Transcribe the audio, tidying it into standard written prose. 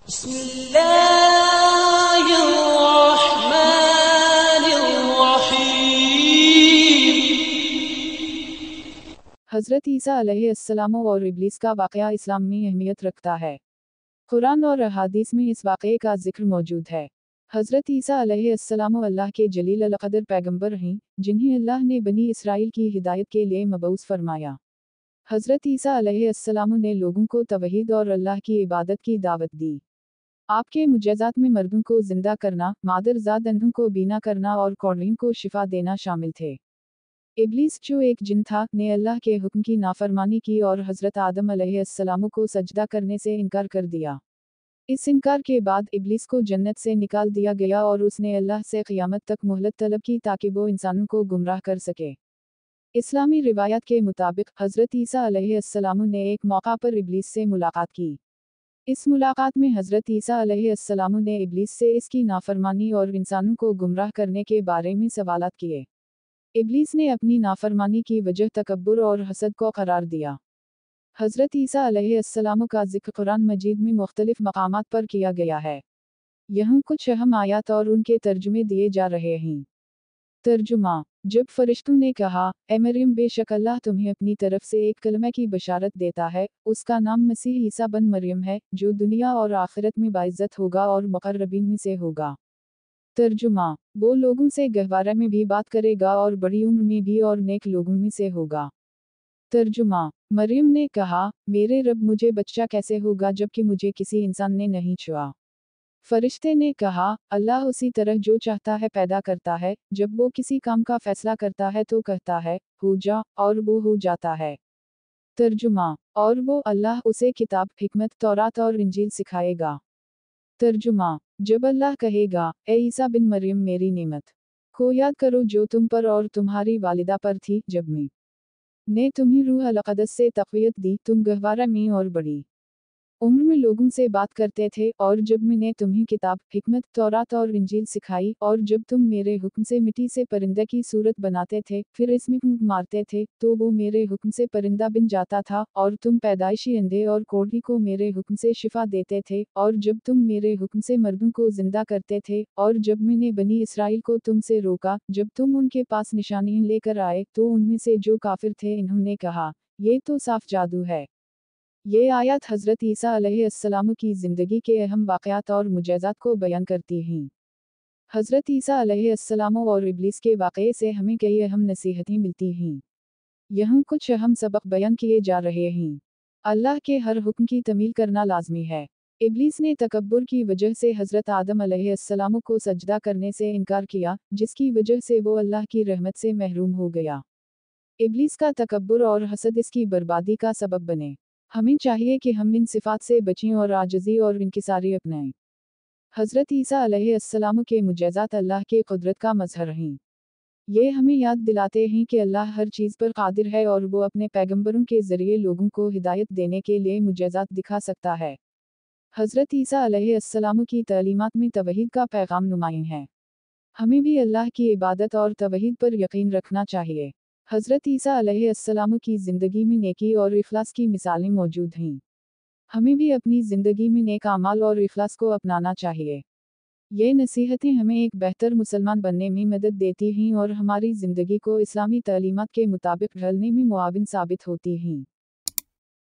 بسم الله الرحمن الرحيم। हज़रत ईसा अलैहिस्सलाम और इब्लीस का वाक़या इस्लाम में अहमियत रखता है। कुरान और अहादीस में इस वाक़ये का ज़िक्र मौजूद है। हज़रत ईसा अलैहिस्सलाम अल्लाह के जलील अल-क़द्र पैगंबर हैं, जिन्हें अल्लाह ने बनी इसराइल की हिदायत के लिए मबऊस फरमाया। हज़रत ईसा अलैहिस्सलाम ने लोगों को तौहीद और अल्लाह की इबादत की दावत दी। आपके मुजज़ात में मर्दों को ज़िंदा करना, मादरज़ाद अंधों को बीना करना और कौड़ियों को शिफा देना शामिल थे। इब्लीस जो एक जिन था, ने अल्लाह के हुक्म की नाफरमानी की और हज़रत आदम अलैहिस्सलाम को सजदा करने से इनकार कर दिया। इस इनकार के बाद इब्लीस को जन्नत से निकाल दिया गया और उसने अल्लाह से क़यामत तक मोहलत तलब की ताकि वो इंसानों को गुमराह कर सके। इस्लामी रिवायत के मुताबिक हज़रत ईसा अलैहिस्सलाम ने एक मौका पर इब्लीस से मुलाकात की। इस मुलाकात में हज़रत ईसा अलैहिस्सलाम ने इब्लीस से इसकी नाफरमानी और इंसानों को गुमराह करने के बारे में सवालात किए। इब्लीस ने अपनी नाफरमानी की वजह तकब्बुर और हसद को करार दिया। हज़रत ईसा अलैहिस्सलाम का ज़िक्र कुरान मजीद में मुख्तलिफ मकामात पर किया गया है। यहाँ कुछ अहम आयात और उनके तर्जुमे दिए जा रहे हैं। तर्जुमा: जब फरिश्तों ने कहा, ए मरियम, बेशक अल्लाह तुम्हें अपनी तरफ से एक कलमे की बशारत देता है, उसका नाम मसीह ईसा बन मरियम है, जो दुनिया और आखिरत में बाइज़्ज़त होगा और मुक़र्रबीन में से होगा। तर्जुमा: वो लोगों से गहवारे में भी बात करेगा और बड़ी उम्र में भी और नेक लोगों में से होगा। तर्जुमा: मरियम ने कहा, मेरे रब, मुझे बच्चा कैसे होगा जबकि मुझे किसी इंसान ने नहीं छुआ। फरिश्ते ने कहा, अल्लाह उसी तरह जो चाहता है पैदा करता है, जब वो किसी काम का फैसला करता है तो कहता है, हो जा, और वो हो जाता है। तर्जुमा: और वो अल्लाह उसे किताब, हिकमत, तौरात और इंजील सिखाएगा। तर्जुमा: जब अल्लाह कहेगा, ए ईसा बिन मरियम, मेरी नेमत को याद करो जो तुम पर और तुम्हारी वालिदा पर थी, जब ने तुम्हें रूह अल-क़ुद्स से तक़वियत दी, तुम गहवारा में और बड़ी उम्र में लोगों से बात करते थे, और जब मैंने तुम्हें किताब, हिकमत, तौरात और इंजील सिखाई, और जब तुम मेरे हुक्म से मिट्टी से परिंदे की सूरत बनाते थे, फिर इसमें फूंक मारते थे, तो वो मेरे हुक्म से परिंदा बन जाता था, और तुम पैदाइशी अंधे और कोढ़ी को मेरे हुक्म से शिफा देते थे, और जब तुम मेरे हुक्म से मर्दों को जिंदा करते थे, और जब मैंने बनी इसराइल को तुमसे रोका, जब तुम उनके पास निशानियां लेकर आए, तो उनमें से जो काफिर थे इन्होंने कहा, ये तो साफ जादू है। ये आयत हज़रत ईसा अलैहिस्सलाम की ज़िंदगी के अहम वाक़यात और मुजज़ात को बयान करती हैं। हज़रत ईसा अलैहिस्सलाम और इब्लीस के वाक़ये से हमें कई अहम नसीहतें मिलती हैं। यहाँ कुछ अहम सबक बयान किए जा रहे हैं। अल्लाह के हर हुक्म की तमील करना लाज़मी है। इब्लीस ने तकब्बुर की वजह से हज़रत आदम अलैहिस्सलाम को सजदा करने से इनकार किया, जिसकी वजह से वो अल्लाह की रहमत से महरूम हो गया। इब्लीस का तकब्बुर और हसद इसकी बर्बादी का सबब बने। हमें चाहिए कि हम इन सिफात से बचें और आजिज़ी और इंकिसारी अपनाएं। हज़रत ईसा अलैहिस्सलाम के मुजज़ात अल्लाह के कुदरत का मज़हर हैं। ये हमें याद दिलाते हैं कि अल्लाह हर चीज़ पर क़ादिर है और वो अपने पैगंबरों के ज़रिए लोगों को हिदायत देने के लिए मुजज़ात दिखा सकता है। हज़रत ईसा अलैहिस्सलाम की तालीमात में तौहीद का पैगाम नुमायाँ है। हमें भी अल्लाह की इबादत और तौहीद पर यकीन रखना चाहिए। हज़रत ईसा अलैहिस्सलाम की ज़िंदगी में नेकी और इखलास की मिसालें मौजूद हैं। हमें भी अपनी ज़िंदगी में नेक आमाल और इखलास को अपनाना चाहिए। ये नसीहतें हमें एक बेहतर मुसलमान बनने में मदद देती हैं और हमारी ज़िंदगी को इस्लामी तालीमात के मुताबिक ढालने में मुआविन साबित होती हैं।